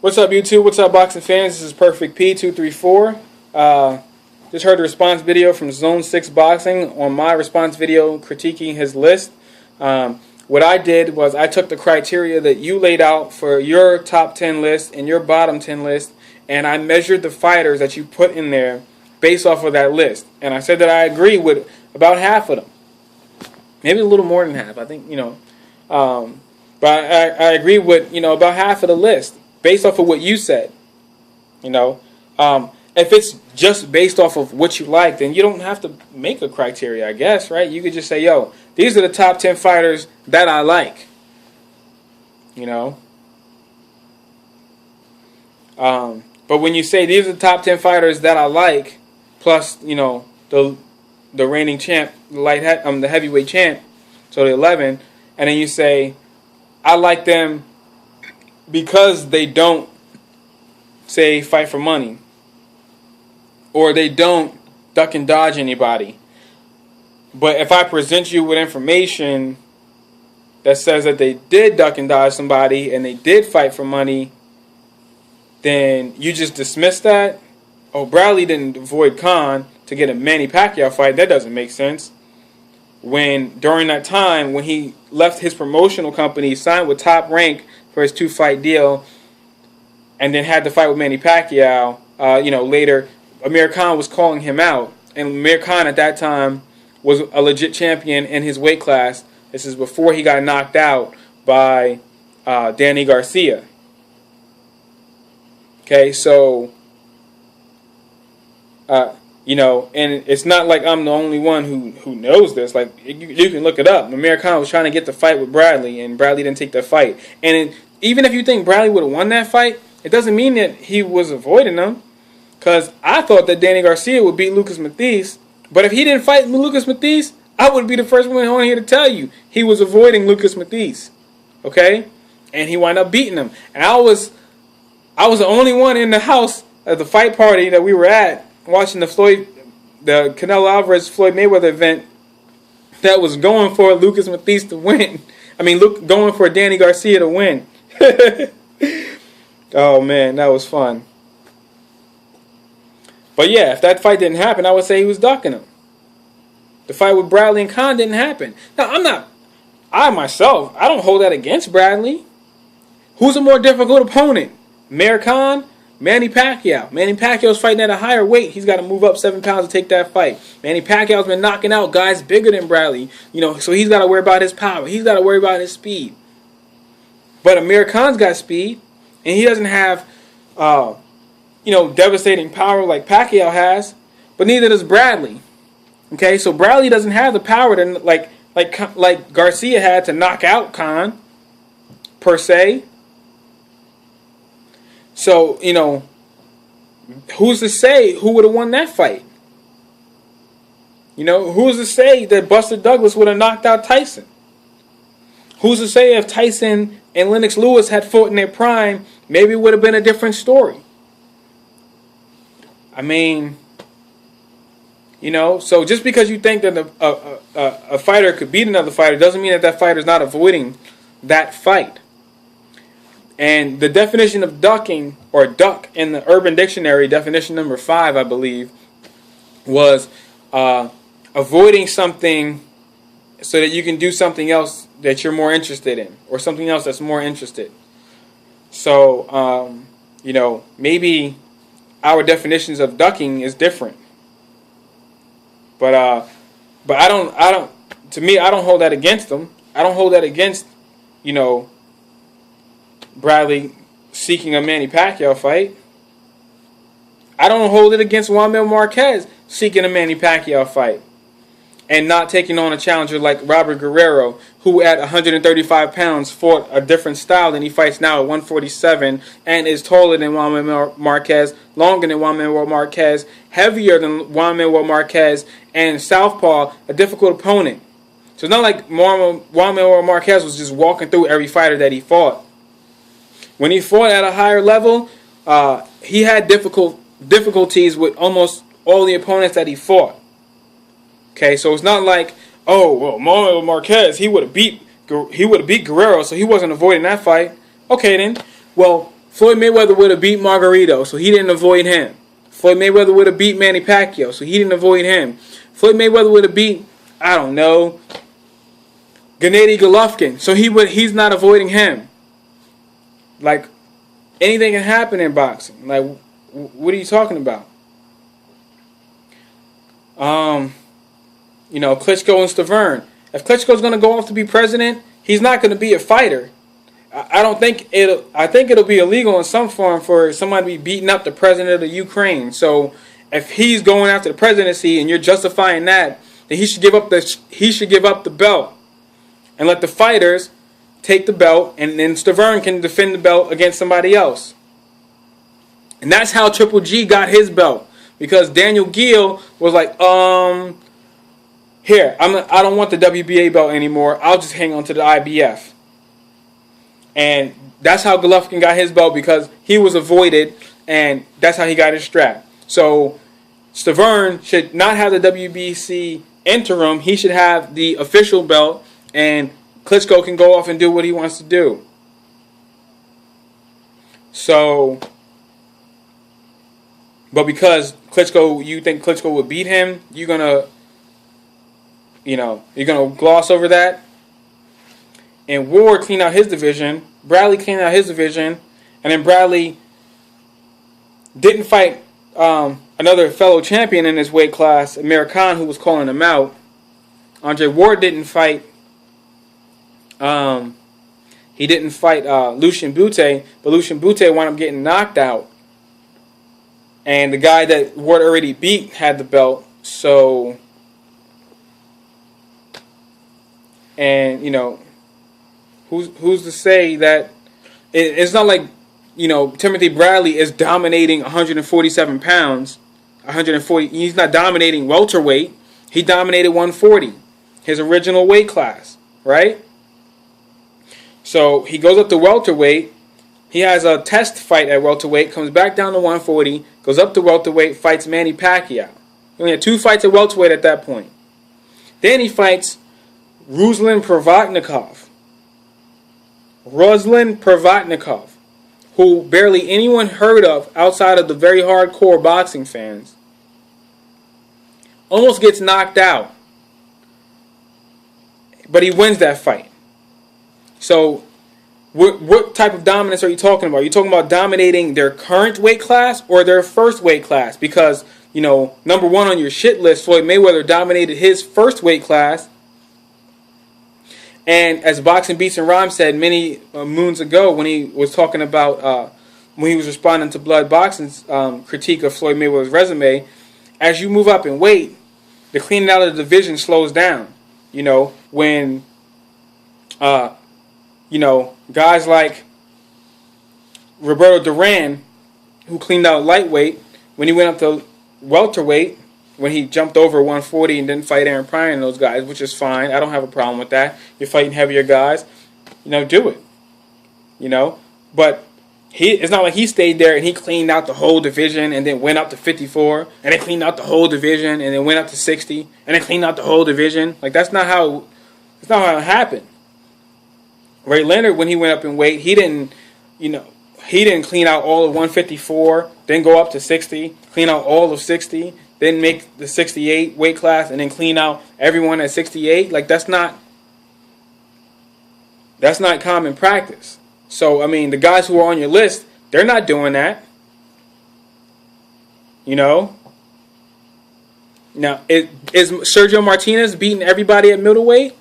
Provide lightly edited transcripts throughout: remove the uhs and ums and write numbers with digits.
What's up, YouTube? What's up, boxing fans? This is Perfect P234. Just heard a response video from Zone6boxing on my response video critiquing his list. What I did was I took the criteria that you laid out for your top 10 list and your bottom 10 list, and I measured the fighters that you put in there based off of that list. And I said that I agree with about half of them. Maybe a little more than half. I think, but I agree with, about half of the list based off of what you said. If it's just based off of what you like, then you don't have to make a criteria, I guess, right? You could just say, yo, these are the top 10 fighters that I like. But when you say these are the top 10 fighters that I like, plus, the reigning champ, the heavyweight champ, so the 11, and then you say, I like them because they don't, say, fight for money, or they don't duck and dodge anybody. But if I present you with information that says that they did duck and dodge somebody and they did fight for money, then you just dismiss that. Oh, Bradley didn't avoid Khan to get a Manny Pacquiao fight. That doesn't make sense. When during that time, when he left his promotional company, signed with Top Rank for his 2-fight deal, and then had to fight with Manny Pacquiao, later, Amir Khan was calling him out. And Amir Khan at that time was a legit champion in his weight class. This is before he got knocked out by Danny Garcia. Okay, so, and it's not like I'm the only one who knows this. Like, you can look it up. Amir Khan was trying to get the fight with Bradley, and Bradley didn't take the fight. And even if you think Bradley would have won that fight, it doesn't mean that he was avoiding them. Because I thought that Danny Garcia would beat Lucas Mathis. But if he didn't fight Lucas Mathis, I would be the first one on here to tell you he was avoiding Lucas Mathis. Okay? And he wound up beating him. And I was the only one in the house at the fight party that we were at watching the Canelo Alvarez Floyd Mayweather event that was going for Lucas Mathis to win. I mean, going for Danny Garcia to win. Oh man, that was fun. But yeah, if that fight didn't happen, I would say he was ducking him. The fight with Bradley and Khan didn't happen. Now, I myself don't hold that against Bradley. Who's a more difficult opponent? Amir Khan, Manny Pacquiao. Manny Pacquiao's fighting at a higher weight. He's got to move up 7 pounds to take that fight. Manny Pacquiao's been knocking out guys bigger than Bradley, so he's got to worry about his power. He's got to worry about his speed. But Amir Khan's got speed, and he doesn't have, devastating power like Pacquiao has, but neither does Bradley. Okay, so Bradley doesn't have the power to like Garcia had to knock out Khan, per se. So, who's to say who would have won that fight? Who's to say that Buster Douglas would have knocked out Tyson? Who's to say if Tyson and Lennox Lewis had fought in their prime, maybe it would have been a different story? I mean, so just because you think that a fighter could beat another fighter doesn't mean that that fighter is not avoiding that fight. And the definition of ducking, or duck, in the Urban Dictionary, definition number 5, I believe, was avoiding something so that you can do something else that you're more interested in, or something else that's more interested. So, maybe our definitions of ducking is different. But I don't. To me, I don't hold that against them. I don't hold that against, Bradley seeking a Manny Pacquiao fight. I don't hold it against Juanmel Marquez seeking a Manny Pacquiao fight and not taking on a challenger like Robert Guerrero, who at 135 pounds fought a different style than he fights now at 147 and is taller than Juanmel Marquez, longer than Juanmel Marquez, heavier than Juanmel Marquez, and southpaw, a difficult opponent. So it's not like Juanmel Marquez was just walking through every fighter that he fought. When he fought at a higher level, he had difficulties with almost all the opponents that he fought. Okay, so it's not like, oh, well, Juanmel Marquez, he would have beat Guerrero, so he wasn't avoiding that fight. Okay, then. Well, Floyd Mayweather would have beat Margarito, so he didn't avoid him. Floyd Mayweather would have beat Manny Pacquiao, so he didn't avoid him. Floyd Mayweather would have beat, I don't know, Gennady Golovkin, so he's not avoiding him. Like, anything can happen in boxing. Like, what are you talking about? You know, Klitschko and Stavern. If Klitschko's going to go off to be president, he's not going to be a fighter. I think it'll be illegal in some form for somebody to be beating up the president of the Ukraine. So if he's going after the presidency and you're justifying that, then he should give up the belt and let the fighters take the belt, and then Stavern can defend the belt against somebody else. And that's how Triple G got his belt, because Daniel Gill was like, here, I don't want the WBA belt anymore. I'll just hang on to the IBF. And that's how Golovkin got his belt, because he was avoided, and that's how he got his strap. So Stavern should not have the WBC interim. He should have the official belt, and Klitschko can go off and do what he wants to do. So, but because you think Klitschko would beat him, you're gonna gloss over that. And Ward cleaned out his division. Bradley cleaned out his division, and then Bradley didn't fight another fellow champion in his weight class, Amir Khan, who was calling him out. Andre Ward didn't fight. He didn't fight Lucian Bute, but Lucian Bute wound up getting knocked out. And the guy that Ward already beat had the belt. So, and you know, who's to say that it's not like, you know, Timothy Bradley is dominating 147 pounds. 140. He's not dominating welterweight. He dominated 140, his original weight class, right? So he goes up to welterweight. He has a test fight at welterweight, comes back down to 140, goes up to welterweight, fights Manny Pacquiao. He only had 2 fights at welterweight at that point. Then he fights Ruslan Provatnikov, who barely anyone heard of outside of the very hardcore boxing fans. Almost gets knocked out, but he wins that fight. So what type of dominance are you talking about? Are you talking about dominating their current weight class or their first weight class? Because, you know, number 1 on your shit list, Floyd Mayweather dominated his first weight class. And as Boxing Beats and Rhymes said many moons ago when he was talking about, when he was responding to Blood Boxing's critique of Floyd Mayweather's resume, as you move up in weight, the cleaning out of the division slows down. You know, when, you know, guys like Roberto Duran, who cleaned out lightweight, when he went up to welterweight, when he jumped over 140 and didn't fight Aaron Pryor and those guys, which is fine. I don't have a problem with that. You're fighting heavier guys, you know, do it. You know, but it's not like he stayed there and he cleaned out the whole division and then went up to 54 and then cleaned out the whole division and then went up to 60 and then cleaned out the whole division. Like, that's not how it happened. Ray Leonard, when he went up in weight, he didn't clean out all of 154, then go up to 60, clean out all of 60, then make the 68 weight class, and then clean out everyone at 68. Like, that's not common practice. So, I mean, the guys who are on your list, they're not doing that. You know? Now, is Sergio Martinez beating everybody at middleweight?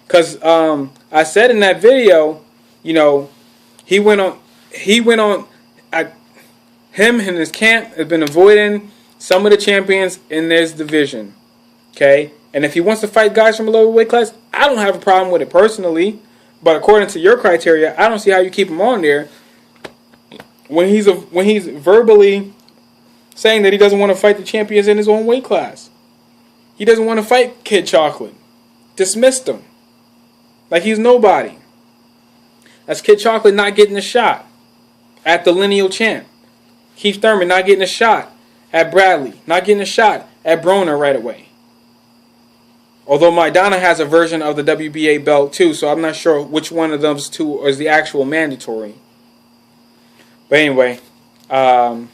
Because I said in that video, you know, him and his camp have been avoiding some of the champions in this division. Okay? And if he wants to fight guys from a lower weight class, I don't have a problem with it personally. But according to your criteria, I don't see how you keep him on there when he's verbally saying that he doesn't want to fight the champions in his own weight class. He doesn't want to fight Kid Chocolate. Dismissed him. Like he's nobody. That's Kid Chocolate not getting a shot at the lineal champ. Keith Thurman not getting a shot at Bradley. Not getting a shot at Broner right away. Although Maidana has a version of the WBA belt too, so I'm not sure which one of those two is the actual mandatory. But anyway, so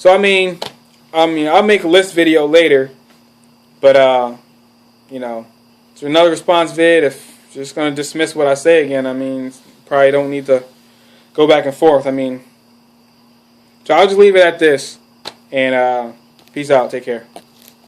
I mean, I'll make a list video later, but you know, it's another response vid. If you're just gonna dismiss what I say again, I mean, probably don't need to go back and forth. I mean, so I'll just leave it at this, and peace out. Take care.